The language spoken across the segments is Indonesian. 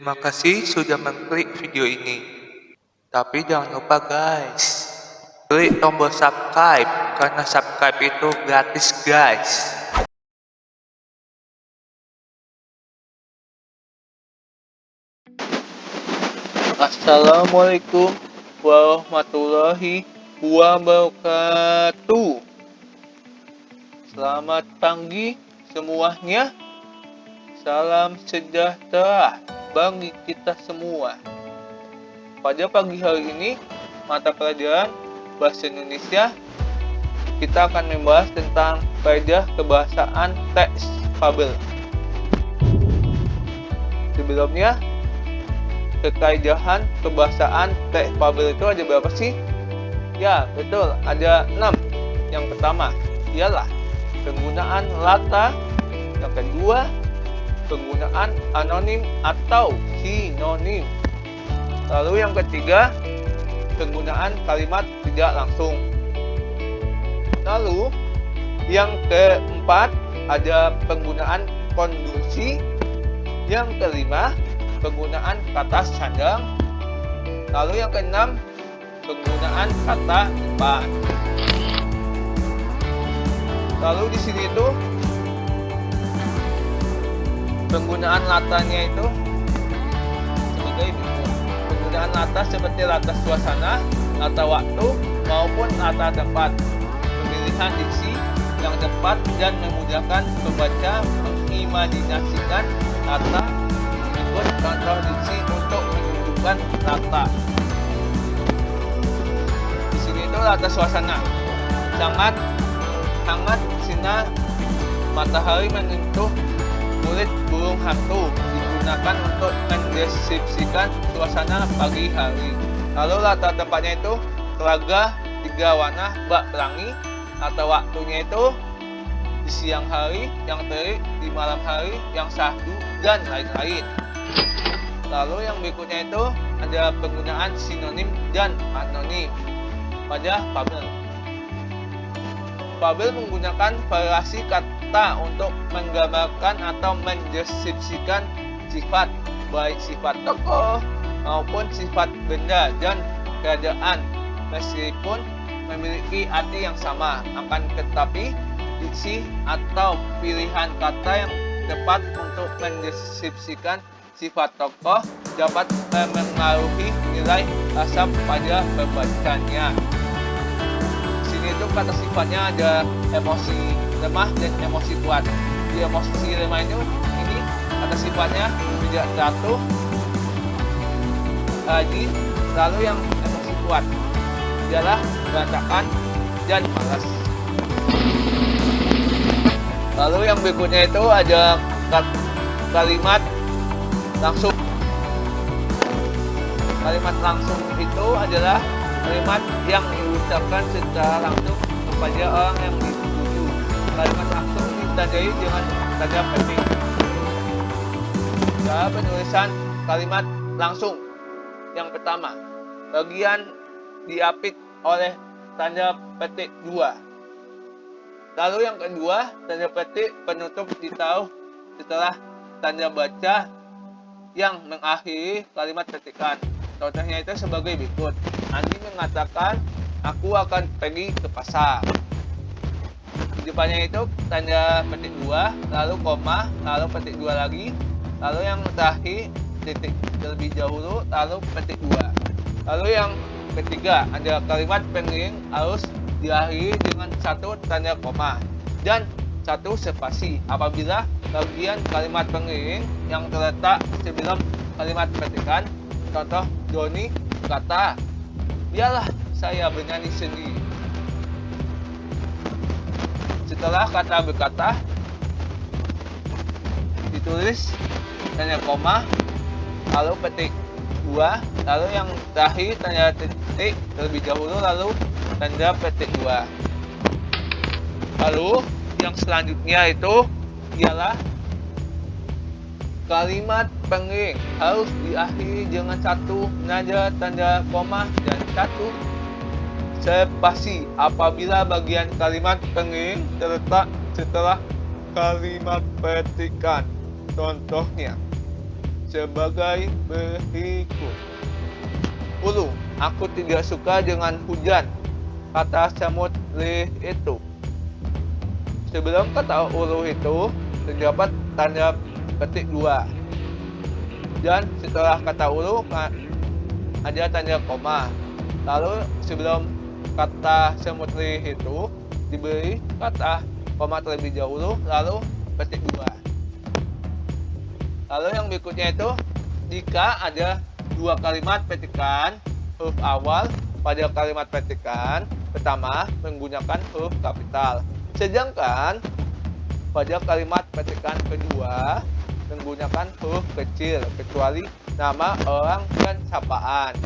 Terima kasih sudah mengklik video ini. Tapi jangan lupa guys, klik tombol subscribe karena subscribe itu gratis guys. Assalamualaikum warahmatullahi wabarakatuh. Selamat pagi semuanya. Salam sejahtera bagi kita semua. Pada pagi hari ini, mata pelajaran Bahasa Indonesia, kita akan membahas tentang kaidah kebahasaan teks fabel. Sebelumnya, kekaidahan kebahasaan teks fabel itu ada berapa sih? Ya, betul, ada 6. Yang pertama ialah penggunaan lata. Yang kedua, penggunaan anonim atau sinonim. Lalu yang ketiga, penggunaan kalimat tidak langsung. Lalu yang keempat, ada penggunaan konjungsi. Yang kelima, penggunaan kata sandang. Lalu yang keenam, penggunaan kata depan. Lalu di sini itu penggunaan latanya itu sebagai berikut. Penggunaan lata seperti lata suasana, lata waktu, maupun lata tempat. Pemilihan diksi yang tepat dan memudahkan pembaca mengimajinasikan lata. Berikut contoh diksi untuk menunjukkan lata. Di sini itu lata suasana. Sangat hangat sinar matahari menyentuh kulit burung hantu, digunakan untuk mendeskripsikan suasana pagi hari. Lalu latar tempatnya itu telaga 3 warna bak pelangi. Latar waktunya itu di siang hari, yang terik, di malam hari, yang syahdu, dan lain-lain. Lalu yang berikutnya itu ada penggunaan sinonim dan anonim pada fabel. Fabel menggunakan variasi kata untuk menggambarkan atau mendeskripsikan sifat, baik sifat tokoh maupun sifat benda dan keadaan, meskipun memiliki arti yang sama. Akan tetapi, diksi atau pilihan kata yang tepat untuk mendeskripsikan sifat tokoh dapat memengaruhi nilai rasa pada pembacanya. Itu kata sifatnya ada emosi lemah dan emosi kuat. Di emosi lemah itu ini kata sifatnya tidak jatuh, lagi. Lalu yang emosi kuat ialah berantakan dan malas. Lalu yang berikutnya itu ada kalimat langsung. Kalimat langsung itu adalah kalimat yang diucapkan secara langsung kepada orang yang dituju. Kalimat langsung ditandai dengan tanda petik. Cara penulisan kalimat langsung. Yang pertama, bagian diapit oleh tanda petik 2. Lalu yang kedua, tanda petik penutup ditaruh setelah tanda baca yang mengakhiri kalimat petikan. Contohnya itu sebagai berikut. Andi mengatakan, aku akan pergi ke pasar. Di depannya itu tanda petik 2, lalu koma, lalu petik 2 lagi, lalu yang terakhir titik terlebih dahulu, lalu petik 2. Lalu yang ketiga, ada kalimat pengiring harus diakhiri dengan 1 tanda koma dan 1 spasi apabila bagian kalimat pengiring yang terletak sebelum kalimat petikan. Contoh, Doni kata, biarlah saya bernyanyi sendiri. Setelah kata berkata, ditulis tanda koma, lalu petik 2, lalu yang terakhir tanda titik terlebih dahulu, lalu tanda petik 2. Lalu yang selanjutnya itu ialah kalimat pengiring harus diakhiri dengan 1 nada tanda koma dan 1 spasi apabila bagian kalimat pengiring terletak setelah kalimat petikan. Contohnya, sebagai berikut. 10. Aku tidak suka dengan hujan, kata semut itu. Sebelum kata ulu itu terdapat tanda petik 2. Dan setelah kata ulu ada tanda koma. Lalu sebelum kata semut itu diberi kata koma terlebih dahulu, lalu petik 2. Lalu yang berikutnya itu, jika ada 2 kalimat petikan huruf awal pada kalimat petikan pertama menggunakan huruf kapital, sedangkan pada kalimat petikan kedua menggunakan huruf kecil, kecuali nama orang dan sapaan.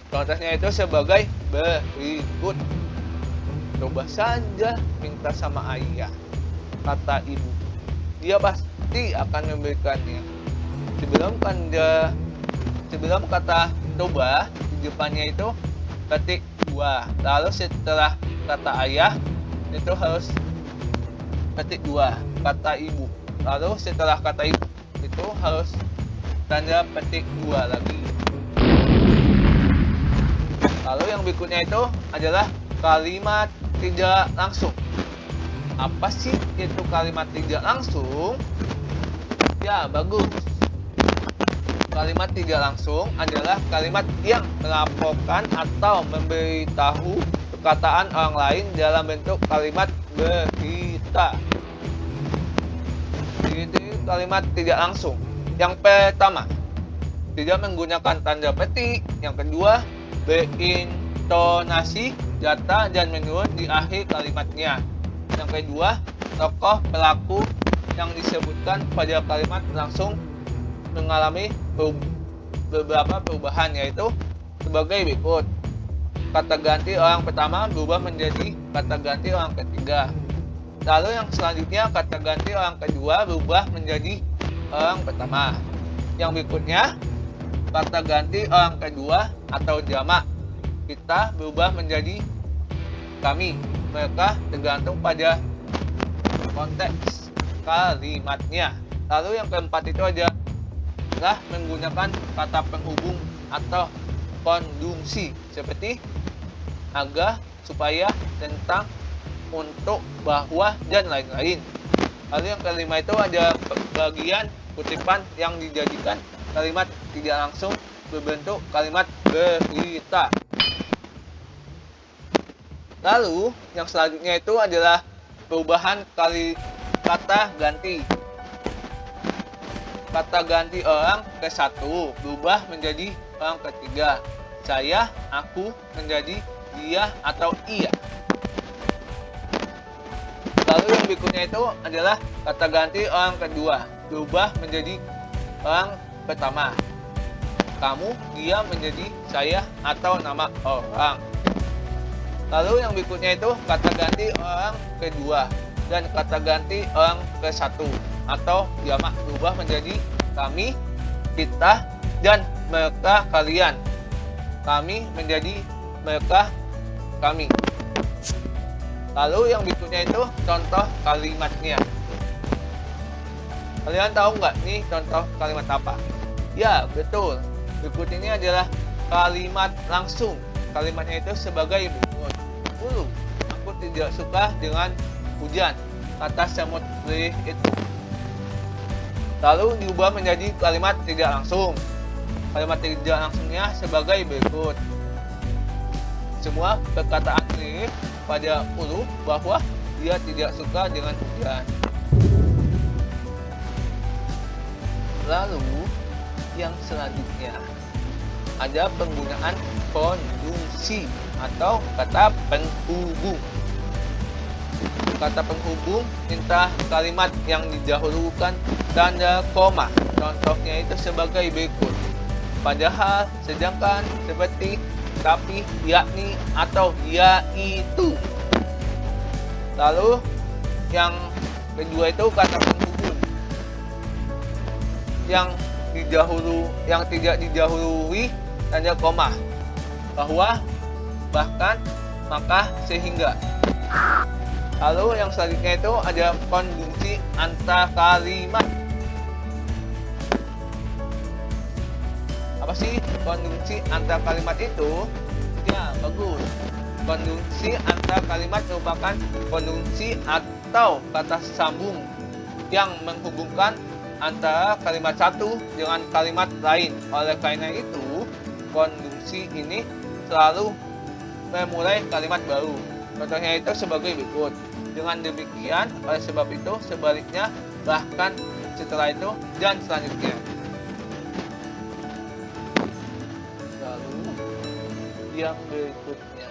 Contohnya itu sebagai berikut. Coba saja minta sama ayah, kata ibu. Dia pasti akan memberikannya. Sebelum kata coba di depannya itu petik 2. Lalu setelah kata ayah itu harus petik 2 kata ibu. Lalu setelah kata ibu itu harus tanda petik 2 lagi. Lalu yang berikutnya itu adalah kalimat tidak langsung. Apa sih itu kalimat tidak langsung? Ya, bagus. Kalimat tidak langsung adalah kalimat yang melaporkan atau memberitahu perkataan orang lain dalam bentuk kalimat berita. Itu kalimat tidak langsung. Yang pertama, tidak menggunakan tanda petik. Yang kedua, berintonasi datar dan menurun di akhir kalimatnya. Yang kedua, tokoh pelaku yang disebutkan pada kalimat langsung mengalami beberapa perubahan, yaitu sebagai berikut. Kata ganti orang pertama berubah menjadi kata ganti orang ketiga. Lalu yang selanjutnya, kata ganti orang kedua berubah menjadi orang pertama. Yang berikutnya, kata ganti orang kedua atau jamak kita berubah menjadi kami. Mereka tergantung pada konteks kalimatnya. Lalu yang keempat itu adalah menggunakan kata penghubung atau konjungsi seperti agak, supaya, tentang, untuk, bahwa, dan lain-lain. Lalu yang kelima itu ada bagian kutipan yang dijadikan kalimat tidak langsung berbentuk kalimat berita. Lalu yang selanjutnya itu adalah perubahan kata ganti. Kata ganti orang ke satu berubah menjadi orang ketiga. Saya, aku menjadi dia atau ia. Lalu yang berikutnya itu adalah kata ganti orang kedua berubah menjadi orang pertama. Kamu, dia menjadi saya atau nama orang. Lalu yang berikutnya itu kata ganti orang kedua dan kata ganti orang ke satu atau jamak berubah menjadi kami, kita, dan mereka kalian. Kami menjadi mereka kami. Lalu yang berikutnya itu contoh kalimatnya. Kalian tahu nggak nih contoh kalimat apa? Ya, betul. Berikut ini adalah kalimat langsung. Kalimatnya itu sebagai berikut. 10. Aku tidak suka dengan hujan, kata semut itu. Lalu diubah menjadi kalimat tidak langsung. Kalimat tidak langsungnya sebagai berikut. Semua perkataan Lirik pada ulu bahwa dia tidak suka dengan hujan. Lalu yang selanjutnya ada penggunaan konjungsi atau kata penghubung. Kata penghubung minta kalimat yang didahulukan tanda koma. Contohnya itu sebagai berikut. Padahal, sedangkan, seperti, tapi, yakni, atau yaitu. Lalu yang kedua itu kata penghubung yang tidak didahului tanda koma, bahwa, bahkan, maka, sehingga. Lalu yang selanjutnya itu ada konjungsi antar kalimat. Apa sih konjungsi antar kalimat itu? Ya, bagus. Konjungsi antar kalimat merupakan konjungsi atau kata sambung yang menghubungkan antara kalimat satu dengan kalimat lain. Oleh karena itu, konjungsi ini selalu memulai kalimat baru. Contohnya itu sebagai berikut. Dengan demikian, oleh sebab itu, sebaliknya, bahkan setelah itu, dan selanjutnya. Lalu, yang berikutnya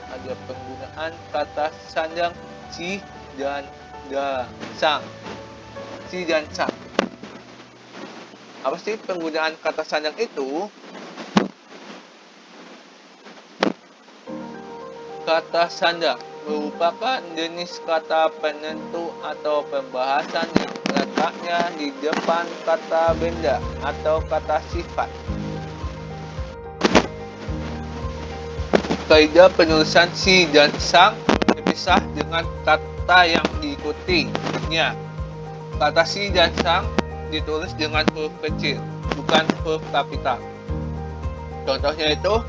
ada penggunaan kata sandang si dan da sang. Si dan sang. Apa sih penggunaan kata sandang itu? Kata sandang merupakan jenis kata penentu atau pembahasan yang letaknya di depan kata benda atau kata sifat. Kaidah penulisan si dan sang terpisah dengan kata yang diikutinya. Kata si dan sang ditulis dengan huruf kecil, bukan huruf kapital. Contohnya itu,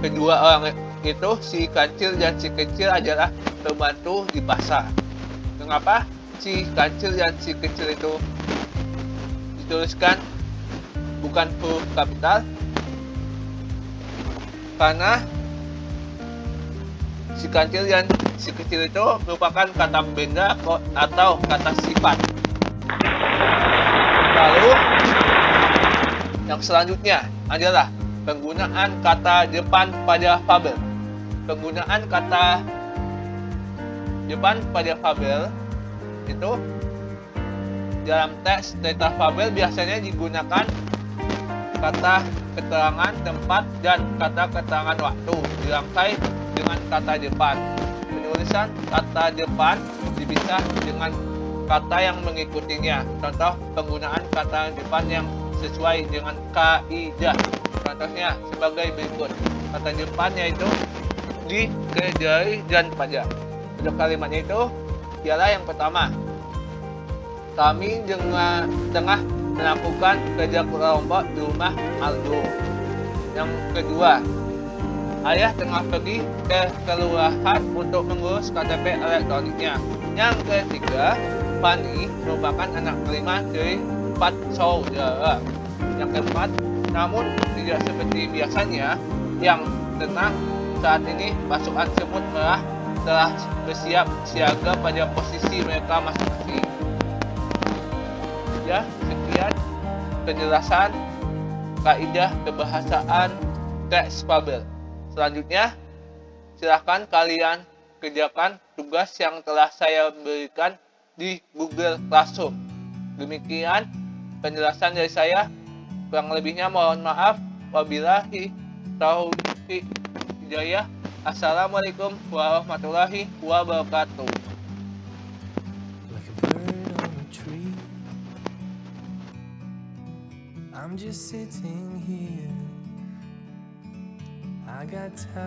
kedua orang itu si kancil dan si kecil adalah pembantu di pasar. Mengapa si kancil dan si kecil itu dituliskan bukan huruf kapital? Karena si kancil dan si kecil itu merupakan kata benda atau kata sifat. Lalu yang selanjutnya adalah penggunaan kata depan pada fabel. Penggunaan kata depan pada fabel itu dalam teks tetrafabel biasanya digunakan kata keterangan tempat dan kata keterangan waktu dirangkai dengan kata depan. Penulisan kata depan dipisah dengan kata yang mengikutinya. Contoh penggunaan kata depan yang sesuai dengan kaidah. Contohnya sebagai berikut. Kata depannya itu di, ke, dari, dan pada. Untuk kalimatnya itu ialah yang pertama. Kami tengah melakukan kerja kelompok di rumah Aldo. Yang kedua, ayah tengah pergi ke kelurahan untuk mengurus KTP elektroniknya. Yang ketiga, Fanny merupakan anak kelima dari 4 saudara. Yang keempat, namun tidak seperti biasanya, yang tenang saat ini pasukan semut merah telah bersiap siaga pada posisi mereka masing-masing. Ya, sekian penjelasan kaidah kebahasaan teks fabel. Selanjutnya, silakan kalian kerjakan tugas yang telah saya berikan di Google Classroom. Demikian penjelasan dari saya. Kurang lebihnya mohon maaf. Wabillahi taufiq hidayah. Assalamualaikum warahmatullahi wabarakatuh. I'm just sitting here. I got time.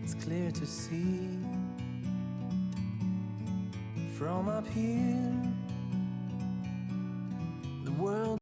It's clear to see from up here. The world